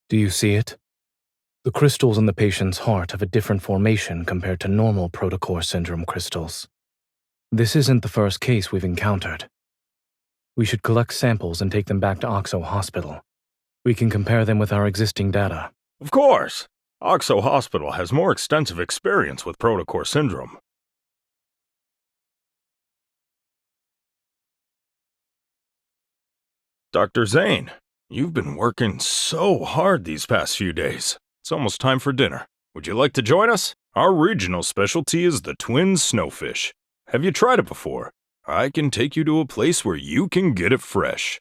Do you see it? The crystals in the patient's heart have a different formation compared to normal protocore syndrome crystals. This isn't the first case we've encountered. We should collect samples and take them back to Oxo Hospital. We can compare them with our existing data. Of course! Oxo Hospital has more extensive experience with protocore syndrome. Dr. Zayne, you've been working so hard these past few days. It's almost time for dinner. Would you like to join us? Our regional specialty is the twin snowfish. Have you tried it before? I can take you to a place where you can get it fresh.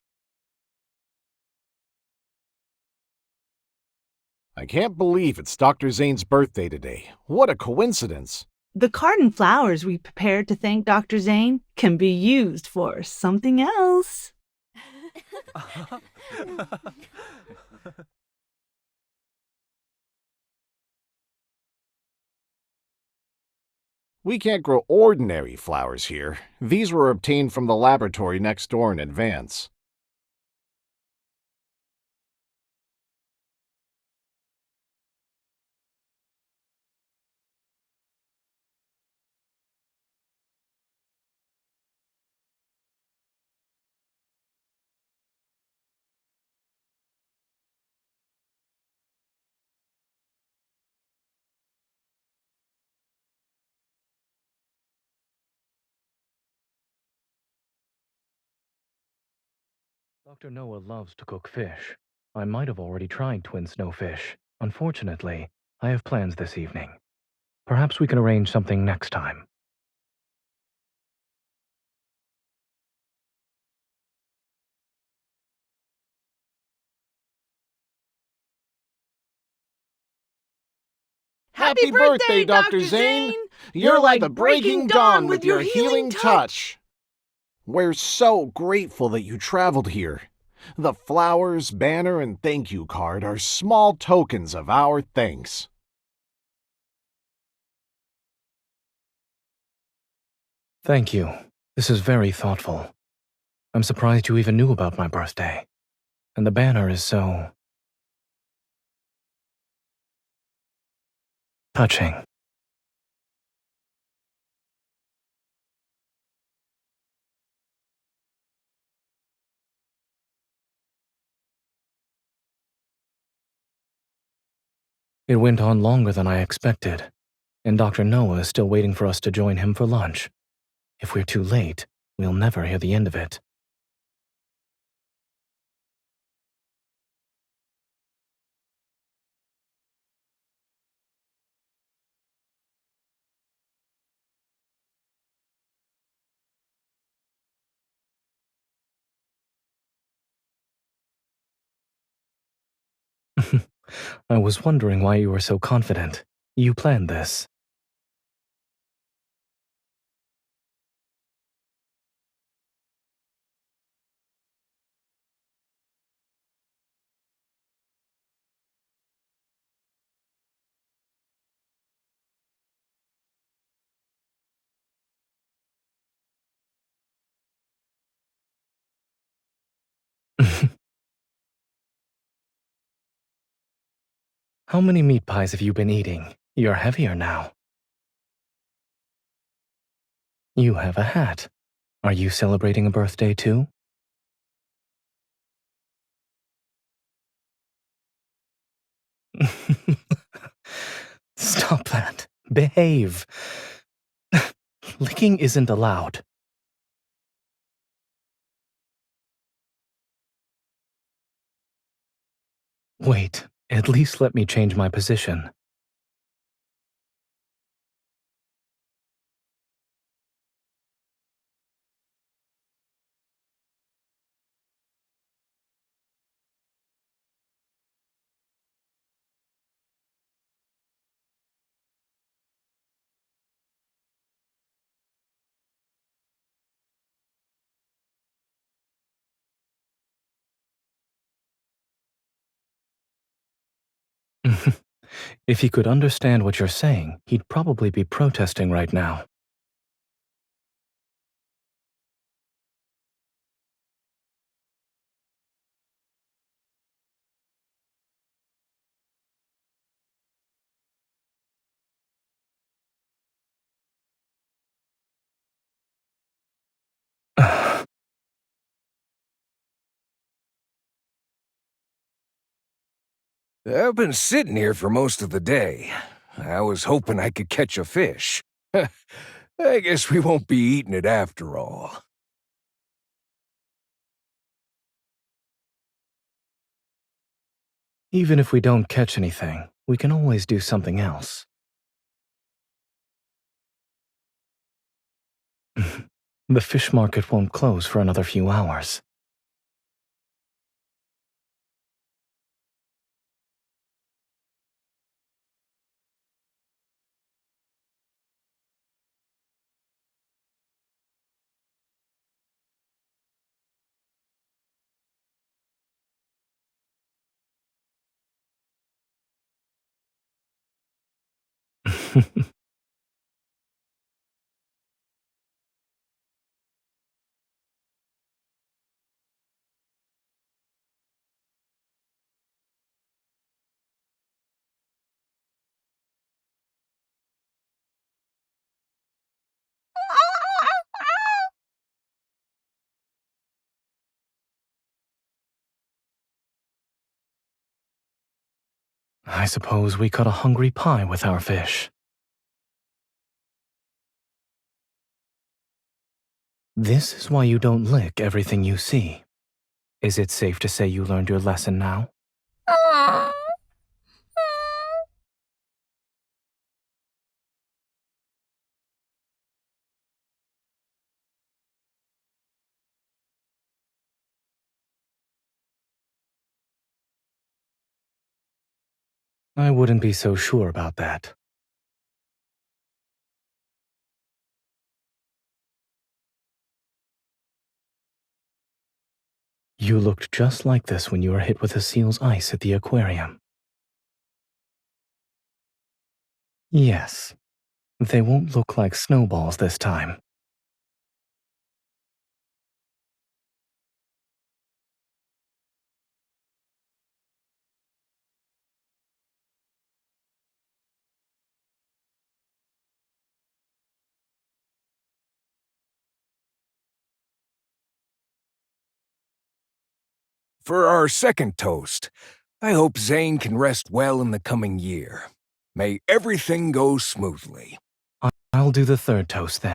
I can't believe it's Dr. Zayne's birthday today. What a coincidence. The garden flowers we prepared to thank Dr. Zayne can be used for something else. We can't grow ordinary flowers here. These were obtained from the laboratory next door in advance. Dr. Noah loves to cook fish. I might have already tried twin snowfish. Unfortunately, I have plans this evening. Perhaps we can arrange something next time. Happy birthday, Dr. Zayne! You're like the breaking dawn with your healing touch. We're so grateful that you traveled here. The flowers, banner, and thank you card are small tokens of our thanks. Thank you. This is very thoughtful. I'm surprised you even knew about my birthday. And the banner is so touching. It went on longer than I expected, and Dr. Noah is still waiting for us to join him for lunch. If we're too late, we'll never hear the end of it. I was wondering why you were so confident. You planned this. How many meat pies have you been eating? You're heavier now. You have a hat. Are you celebrating a birthday too? Stop that. Behave. Licking isn't allowed. Wait, at least let me change my position. If he could understand what you're saying, he'd probably be protesting right now. I've been sitting here for most of the day. I was hoping I could catch a fish. I guess we won't be eating it after all. Even if we don't catch anything, we can always do something else. The fish market won't close for another few hours. I suppose we cut a hungry pie with our fish. This is why you don't lick everything you see. Is it safe to say you learned your lesson now? I wouldn't be so sure about that. You looked just like this when you were hit with a seal's ice at the aquarium. Yes, they won't look like snowballs this time. For our second toast, I hope Zayne can rest well in the coming year. May everything go smoothly. I'll do the third toast then.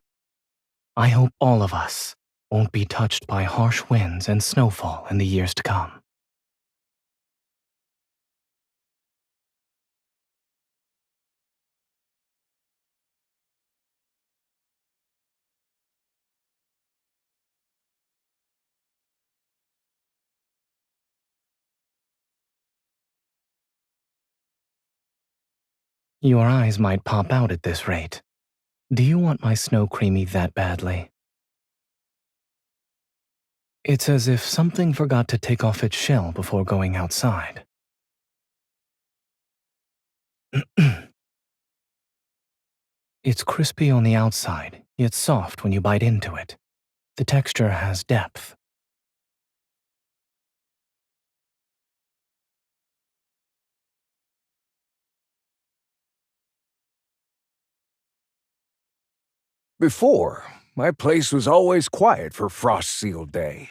I hope all of us won't be touched by harsh winds and snowfall in the years to come. Your eyes might pop out at this rate. Do you want my snow creamy that badly? It's as if something forgot to take off its shell before going outside. It's crispy on the outside, yet soft when you bite into it. The texture has depth. Before, my place was always quiet for Frost Seal Day.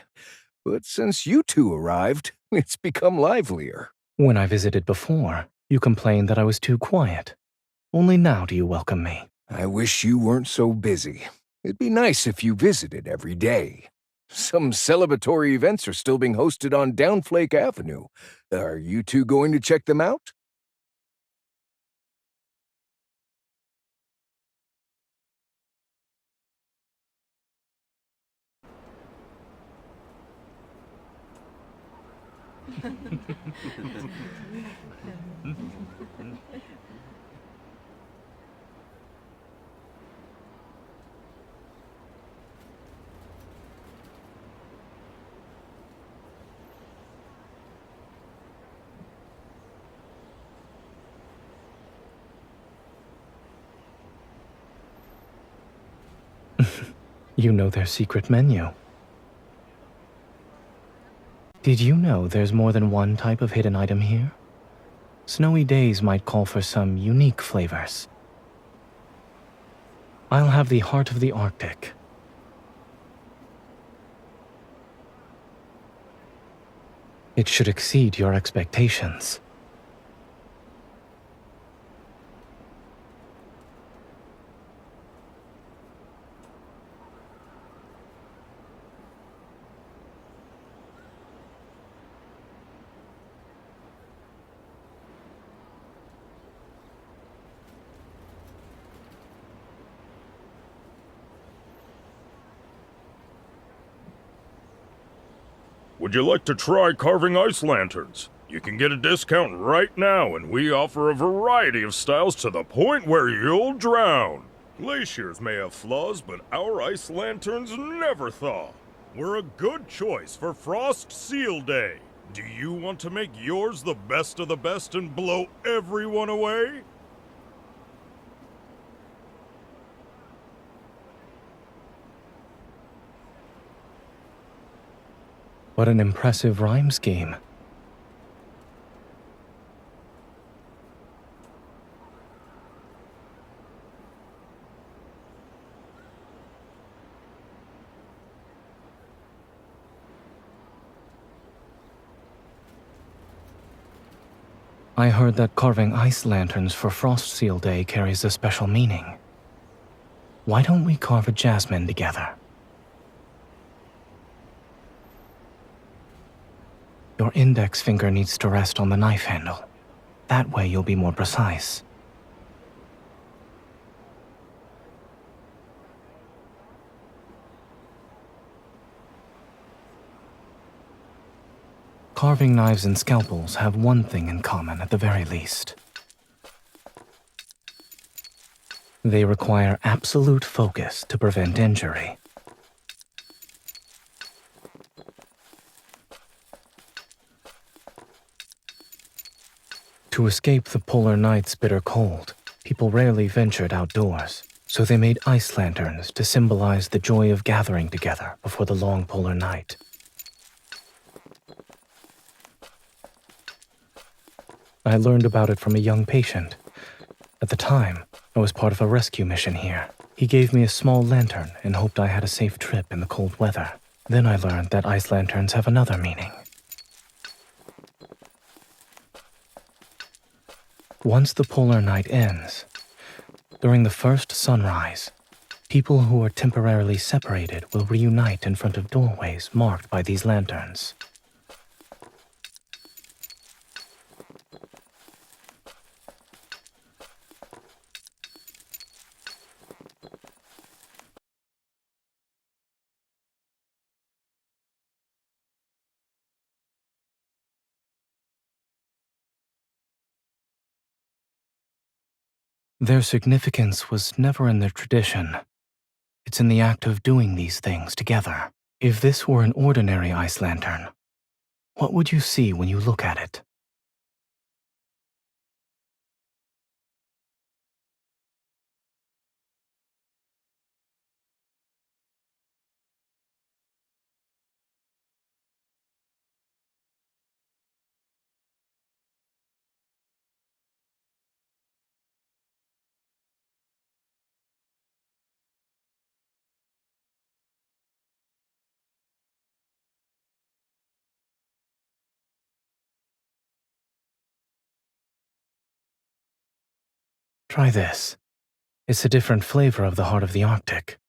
But since you two arrived, it's become livelier. When I visited before, you complained that I was too quiet. Only now do you welcome me. I wish you weren't so busy. It'd be nice if you visited every day. Some celebratory events are still being hosted on Downflake Avenue. Are you two going to check them out? You know their secret menu. Did you know there's more than one type of hidden item here? Snowy days might call for some unique flavors. I'll have the heart of the Arctic. It should exceed your expectations. Would you like to try carving ice lanterns? You can get a discount right now, and we offer a variety of styles to the point where you'll drown. Glaciers may have flaws, but our ice lanterns never thaw. We're a good choice for Frost Seal Day. Do you want to make yours the best of the best and blow everyone away? What an impressive rhyme scheme. I heard that carving ice lanterns for Frost Seal Day carries a special meaning. Why don't we carve a jasmine together? Your index finger needs to rest on the knife handle. That way you'll be more precise. Carving knives and scalpels have one thing in common at the very least. They require absolute focus to prevent injury. To escape the polar night's bitter cold, people rarely ventured outdoors, so they made ice lanterns to symbolize the joy of gathering together before the long polar night. I learned about it from a young patient. At the time, I was part of a rescue mission here. He gave me a small lantern and hoped I had a safe trip in the cold weather. Then I learned that ice lanterns have another meaning. Once the polar night ends, during the first sunrise, people who are temporarily separated will reunite in front of doorways marked by these lanterns. Their significance was never in their tradition. It's in the act of doing these things together. If this were an ordinary ice lantern, what would you see when you look at it? Try this. It's a different flavor of the heart of the Arctic.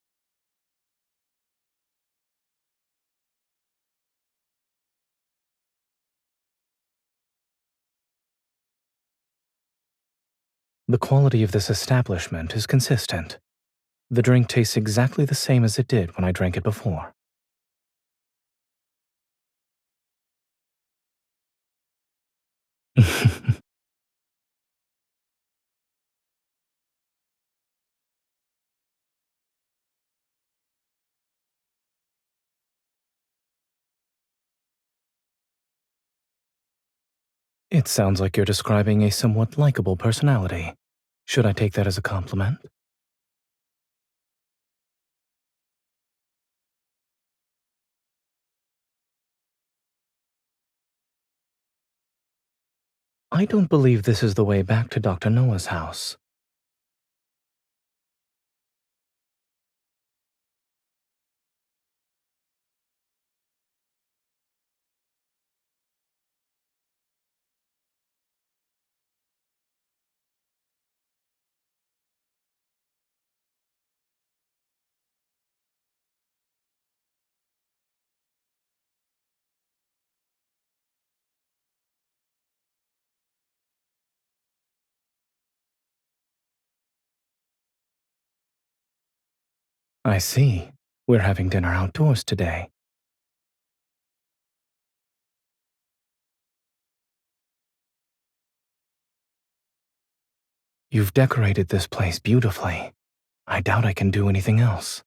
The quality of this establishment is consistent. The drink tastes exactly the same as it did when I drank it before. It sounds like you're describing a somewhat likable personality. Should I take that as a compliment? I don't believe this is the way back to Dr. Noah's house. I see. We're having dinner outdoors today. You've decorated this place beautifully. I doubt I can do anything else.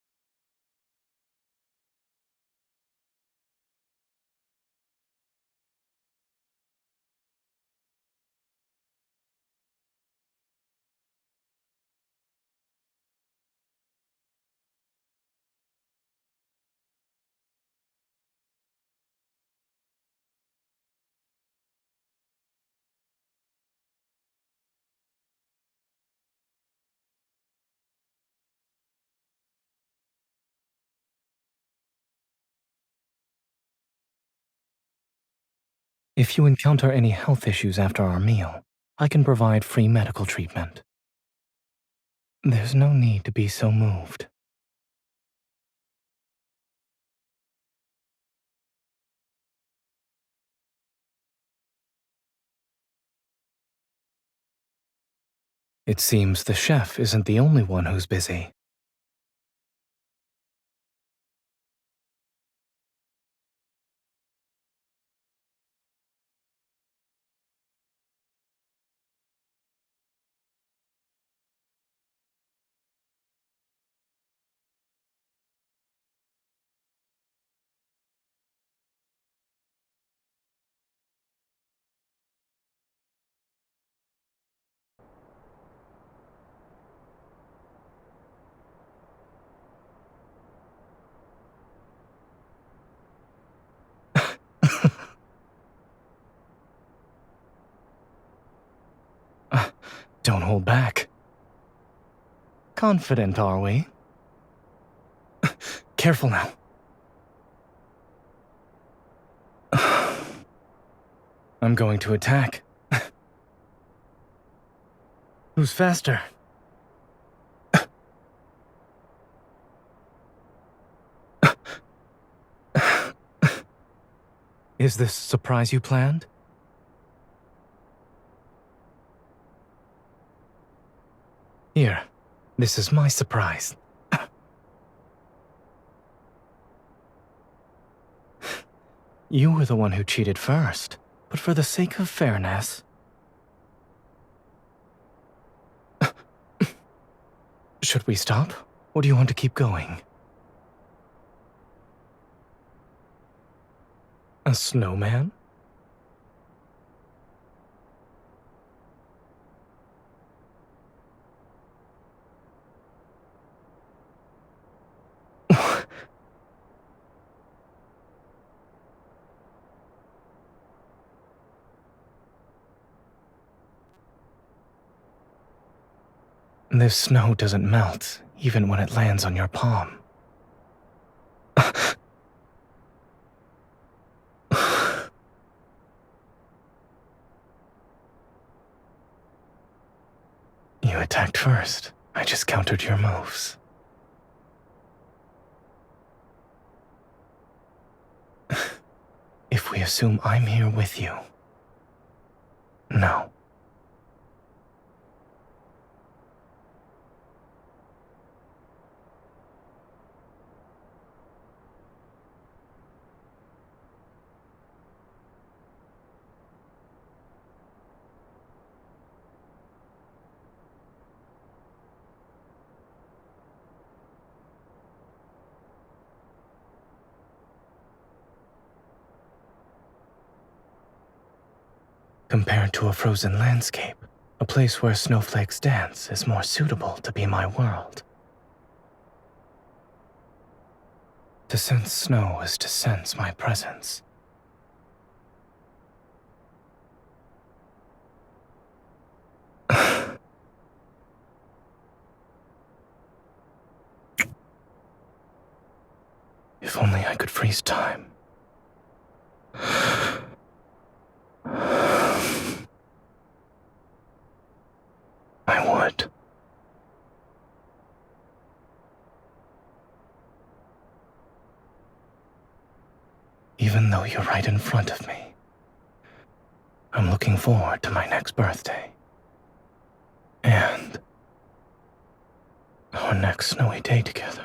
If you encounter any health issues after our meal, I can provide free medical treatment. There's no need to be so moved. It seems the chef isn't the only one who's busy. Don't hold back. Confident, are we? Careful now. I'm going to attack. Who's faster? Is this a surprise you planned? Here, this is my surprise. You were the one who cheated first, but for the sake of fairness... Should we stop, or do you want to keep going? A snowman? This snow doesn't melt, even when it lands on your palm. You attacked first. I just countered your moves. If we assume I'm here with you... No. Compared to a frozen landscape, a place where snowflakes dance is more suitable to be my world. To sense snow is to sense my presence. If only I could freeze time. I would. Even though you're right in front of me, I'm looking forward to my next birthday. And our next snowy day together.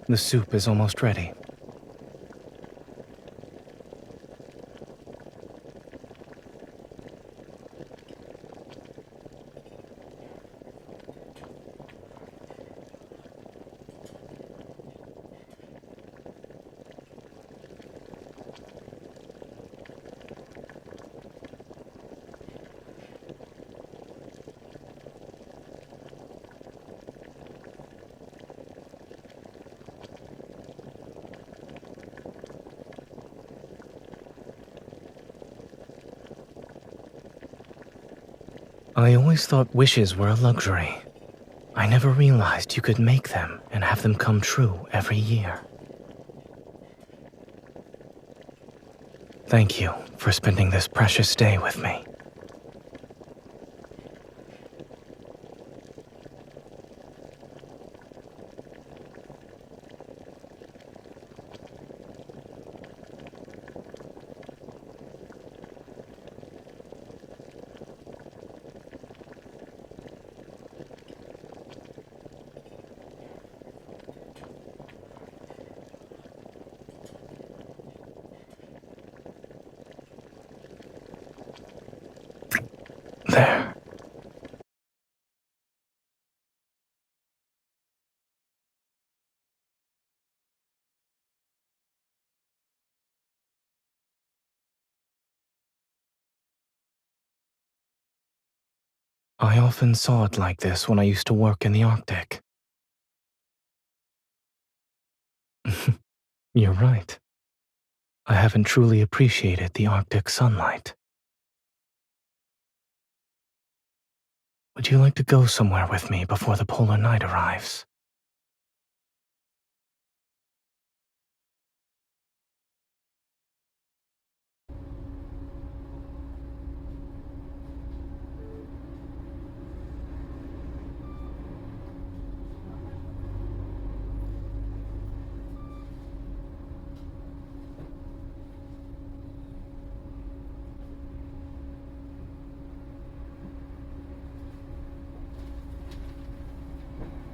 The soup is almost ready. I always thought wishes were a luxury. I never realized you could make them and have them come true every year. Thank you for spending this precious day with me. There. I often saw it like this when I used to work in the Arctic. You're right. I haven't truly appreciated the Arctic sunlight. Would you like to go somewhere with me before the polar night arrives?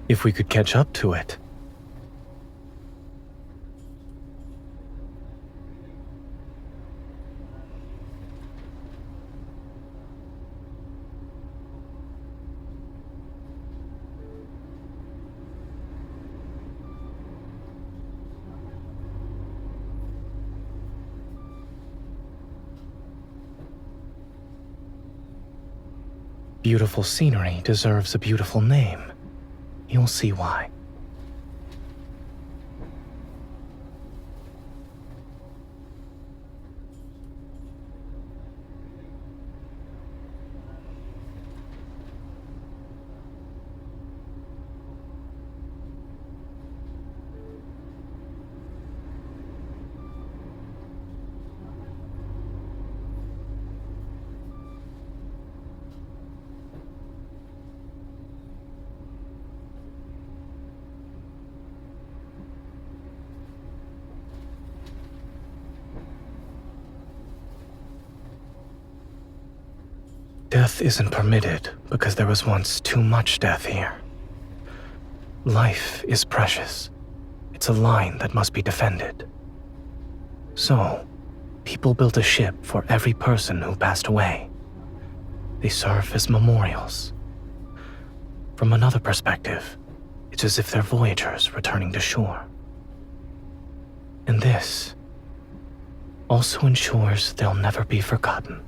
If we could catch up to it. Beautiful scenery deserves a beautiful name. You'll see why. Death isn't permitted because there was once too much death here. Life is precious. It's a line that must be defended. So, people built a ship for every person who passed away. They serve as memorials. From another perspective, it's as if they're voyagers returning to shore. And this also ensures they'll never be forgotten.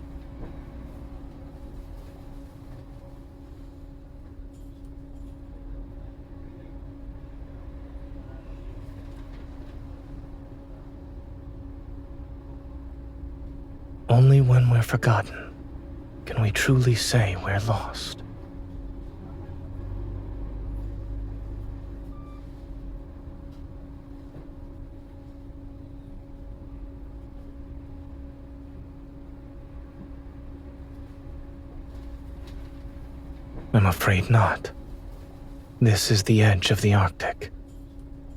Only when we're forgotten can we truly say we're lost. I'm afraid not. This is the edge of the Arctic.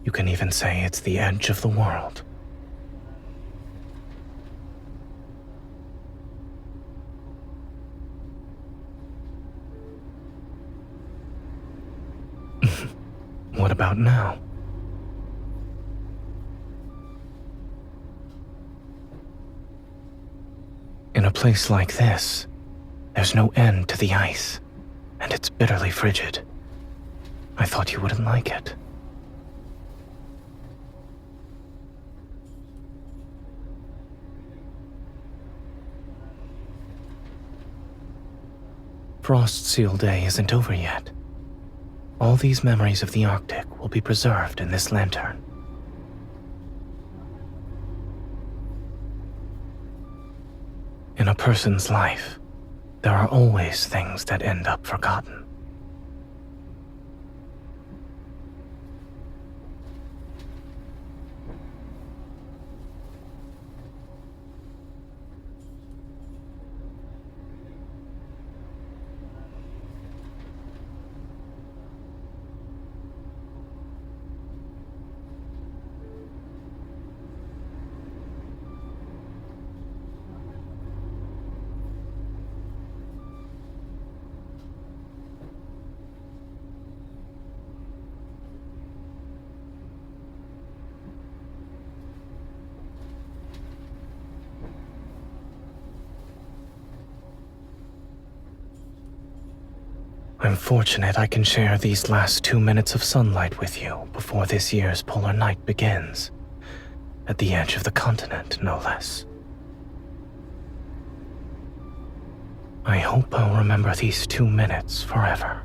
You can even say it's the edge of the world. What about now? place like this, there's no end to the ice, and it's bitterly frigid. I thought you wouldn't like it. Frost Seal Day isn't over yet. All these memories of the Arctic will be preserved in this lantern. In a person's life, there are always things that end up forgotten. I'm fortunate I can share these last 2 minutes of sunlight with you before this year's polar night begins. At the edge of the continent, no less. I hope I'll remember these 2 minutes forever.